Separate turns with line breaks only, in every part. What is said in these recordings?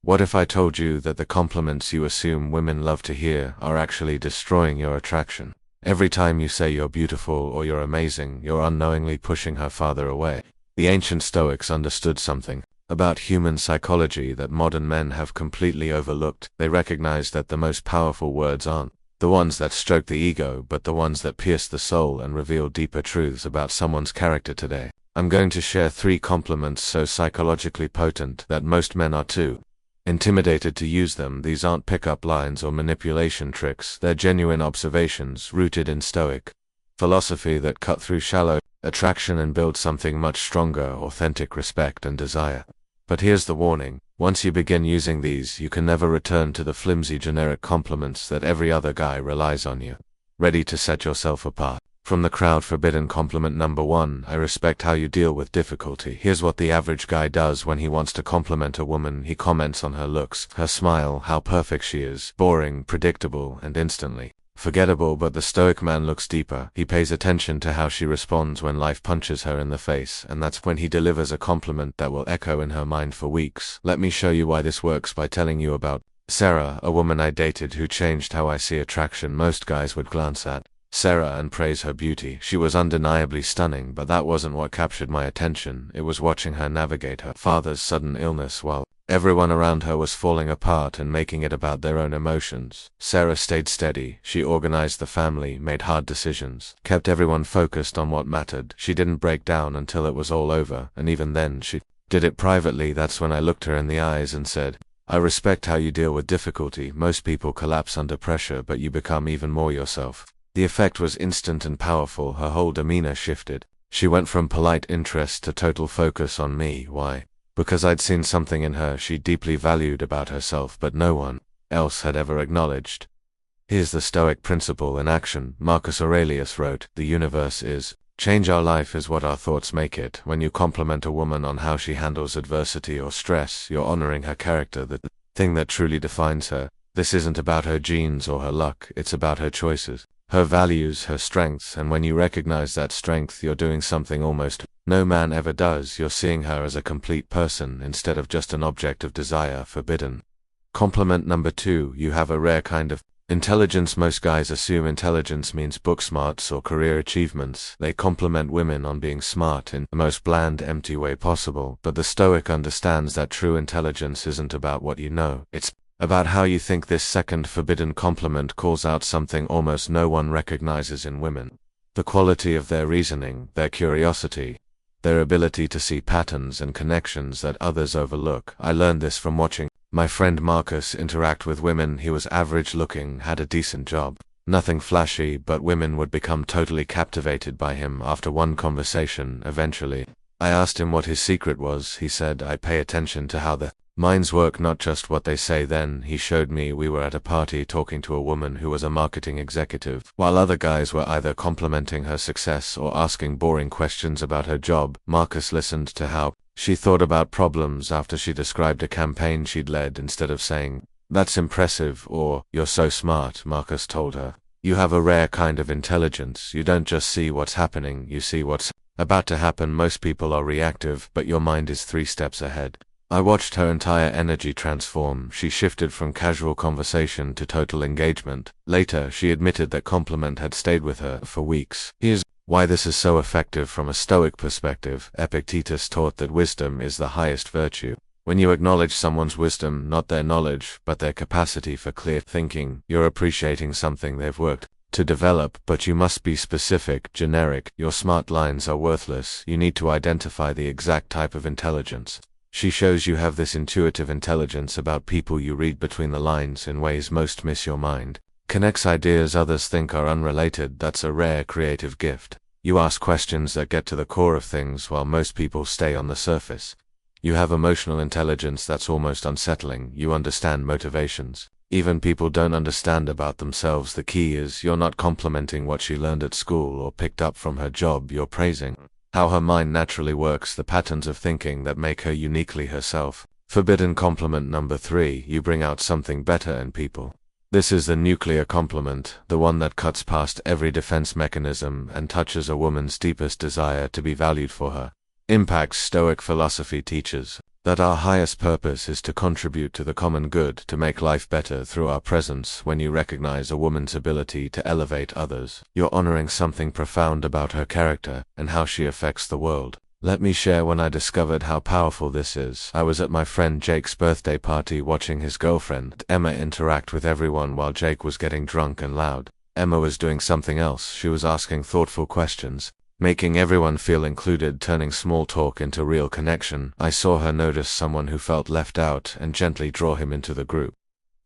What if I told you that the compliments you assume women love to hear are actually destroying your attraction? Every time you say you're beautiful or you're amazing, you're unknowingly pushing her farther away. The ancient Stoics understood something about human psychology that modern men have completely overlooked. They recognized that the most powerful words aren't the ones that stroke the ego, but the ones that pierce the soul and reveal deeper truths about someone's character. Today, I'm going to share 3 compliments so psychologically potent that most men are too intimidated to use them. These aren't pickup lines or manipulation tricks, they're genuine observations rooted in Stoic philosophy that cut through shallow attraction and build something much stronger: authentic respect and desire. But here's the warning: once you begin using these, you can never return to the flimsy generic compliments that every other guy relies on you. Ready to set yourself apart from the crowd? Forbidden compliment number 1: I respect how you deal with difficulty. Here's what the average guy does when he wants to compliment a woman. He comments on her looks, her smile, how perfect she is. Boring, predictable, and instantly forgettable. But the Stoic man looks deeper. He pays attention to how she responds when life punches her in the face, and that's when he delivers a compliment that will echo in her mind for weeks. Let me show you why this works by telling you about Sarah, a woman I dated who changed how I see attraction. Most guys would glance at Sarah and praise her beauty. She was undeniably stunning, but that wasn't what captured my attention. It was watching her navigate her father's sudden illness while everyone around her was falling apart and making it about their own emotions. Sarah stayed steady. She organized the family, made hard decisions, kept everyone focused on what mattered. She didn't break down until it was all over, and even then she did it privately. That's when I looked her in the eyes and said, I respect how you deal with difficulty. Most people collapse under pressure, but you become even more yourself. The effect was instant and powerful. Her whole demeanor shifted. She went from polite interest to total focus on me. Why? Because I'd seen something in her she deeply valued about herself, but no one else had ever acknowledged. Here's the Stoic principle in action. Marcus Aurelius wrote, "The universe is change. Our life is what our thoughts make it." When you compliment a woman on how she handles adversity or stress, you're honoring her character, the thing that truly defines her. This isn't about her genes or her luck, it's about her choices, her values, her strengths. And when you recognize that strength, you're doing something almost no man ever does. You're seeing her as a complete person instead of just an object of desire. Forbidden compliment number 2: you have a rare kind of intelligence. Most guys assume intelligence means book smarts or career achievements. They compliment women on being smart in the most bland, empty way possible. But the Stoic understands that true intelligence isn't about what you know, it's about how you think. This second forbidden compliment calls out something almost no one recognizes in women: the quality of their reasoning, their curiosity, their ability to see patterns and connections that others overlook. I learned this from watching my friend Marcus interact with women. He was average looking, had a decent job, nothing flashy, but women would become totally captivated by him after one conversation. Eventually, I asked him what his secret was. He said, "I pay attention to how the minds work, not just what they say." Then he showed me. We were at a party talking to a woman who was a marketing executive. While other guys were either complimenting her success or asking boring questions about her job, Marcus listened to how she thought about problems after she described a campaign she'd led. Instead of saying, "That's impressive," or "You're so smart," Marcus told her, "You have a rare kind of intelligence. You don't just see what's happening, you see what's about to happen." Most people are reactive, but your mind is 3 steps ahead. I watched her entire energy transform. She shifted from casual conversation to total engagement. Later, she admitted that compliment had stayed with her for weeks. Here's why this is so effective from a Stoic perspective. Epictetus taught that wisdom is the highest virtue. When you acknowledge someone's wisdom, not their knowledge, but their capacity for clear thinking, you're appreciating something they've worked to develop. But you must be specific. Generic, "Your smart" lines are worthless. You need to identify the exact type of intelligence. She shows you have this intuitive intelligence about people. You read between the lines in ways most miss. Your mind connects ideas others think are unrelated. That's a rare creative gift. You ask questions that get to the core of things while most people stay on the surface. You have emotional intelligence that's almost unsettling. You understand motivations even people don't understand about themselves. The key is you're not complimenting what she learned at school or picked up from her job. You're praising how her mind naturally works, the patterns of thinking that make her uniquely herself. Forbidden compliment number 3: you bring out something better in people. This is the nuclear compliment, the one that cuts past every defense mechanism and touches a woman's deepest desire to be valued for her impacts. Stoic philosophy teaches That our highest purpose is to contribute to the common good, to make life better through our presence. When you recognize a woman's ability to elevate others, you're honoring something profound about her character and how she affects the world. Let me share when I discovered how powerful this is. I was at my friend Jake's birthday party watching his girlfriend, Emma, interact with everyone while Jake was getting drunk and loud. Emma was doing something else. She was asking thoughtful questions, making everyone feel included, turning small talk into real connection. I saw her notice someone who felt left out and gently draw him into the group.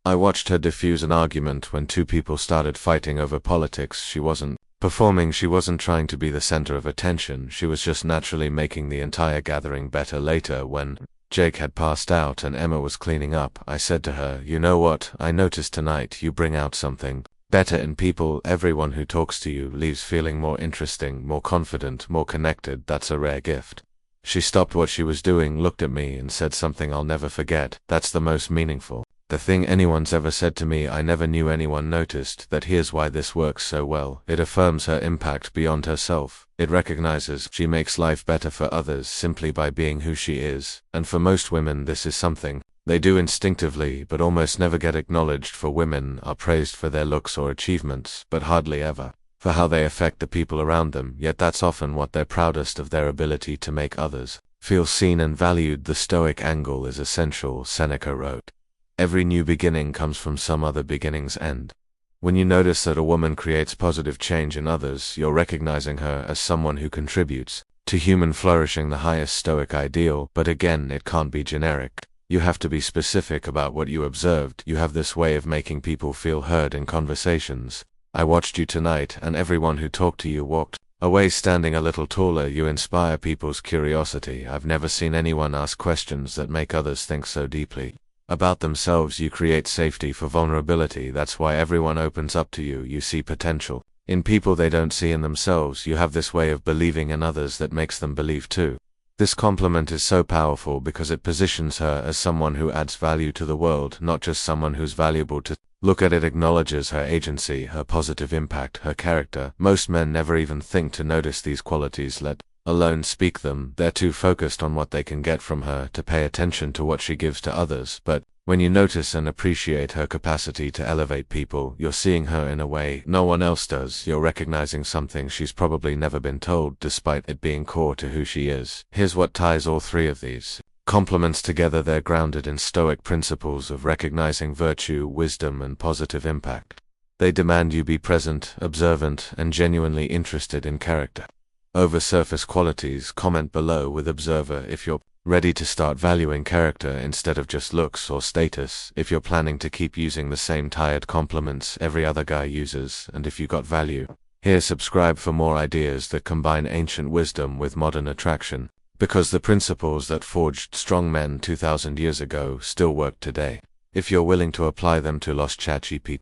I watched her diffuse an argument when two people started fighting over politics. She wasn't performing, she wasn't trying to be the center of attention, she was just naturally making the entire gathering better. Later, when Jake had passed out and Emma was cleaning up, I said to her, "You know what, I noticed tonight you bring out something better in people. Everyone who talks to you leaves feeling more interesting, more confident, more connected. That's a rare gift." She stopped what she was doing, looked at me, and said something I'll never forget. "That's the most meaningful the thing anyone's ever said to me. I never knew anyone noticed that. Here's why this works so well. It affirms her impact beyond herself. It recognizes she makes life better for others simply by being who she is. And for most women, this is something they do instinctively but almost never get acknowledged. For women are praised for their looks or achievements, but hardly ever for how they affect the people around them. Yet that's often what they're proudest of, their ability to make others feel seen and valued. The Stoic angle is essential. Seneca wrote, "Every new beginning comes from some other beginning's end." When you notice that a woman creates positive change in others, you're recognizing her as someone who contributes to human flourishing, the highest Stoic ideal. But again, it can't be generic. You have to be specific about what you observed. You have this way of making people feel heard in conversations. I watched you tonight, and everyone who talked to you walked away standing a little taller. You inspire people's curiosity. I've never seen anyone ask questions that make others think so deeply about themselves. You create safety for vulnerability. That's why everyone opens up to you. You see potential in people they don't see in themselves. You have this way of believing in others that makes them believe too. This compliment is so powerful because it positions her as someone who adds value to the world, not just someone who's valuable to look at. It acknowledges her agency, her positive impact, her character. Most men never even think to notice these qualities, let alone speak them. They're too focused on what they can get from her to pay attention to what she gives to others. But when you notice and appreciate her capacity to elevate people, you're seeing her in a way no one else does. You're recognizing something she's probably never been told, despite it being core to who she is. Here's what ties all three of these compliments together. They're grounded in Stoic principles of recognizing virtue, wisdom, and positive impact. They demand you be present, observant, and genuinely interested in character over surface qualities. Comment below with observer if you're ready to start valuing character instead of just looks or status, if you're planning to keep using the same tired compliments every other guy uses, and if you got value here. Subscribe for more ideas that combine ancient wisdom with modern attraction, because the principles that forged strong men 2,000 years ago still work today, if you're willing to apply them to Lost ChatGPT.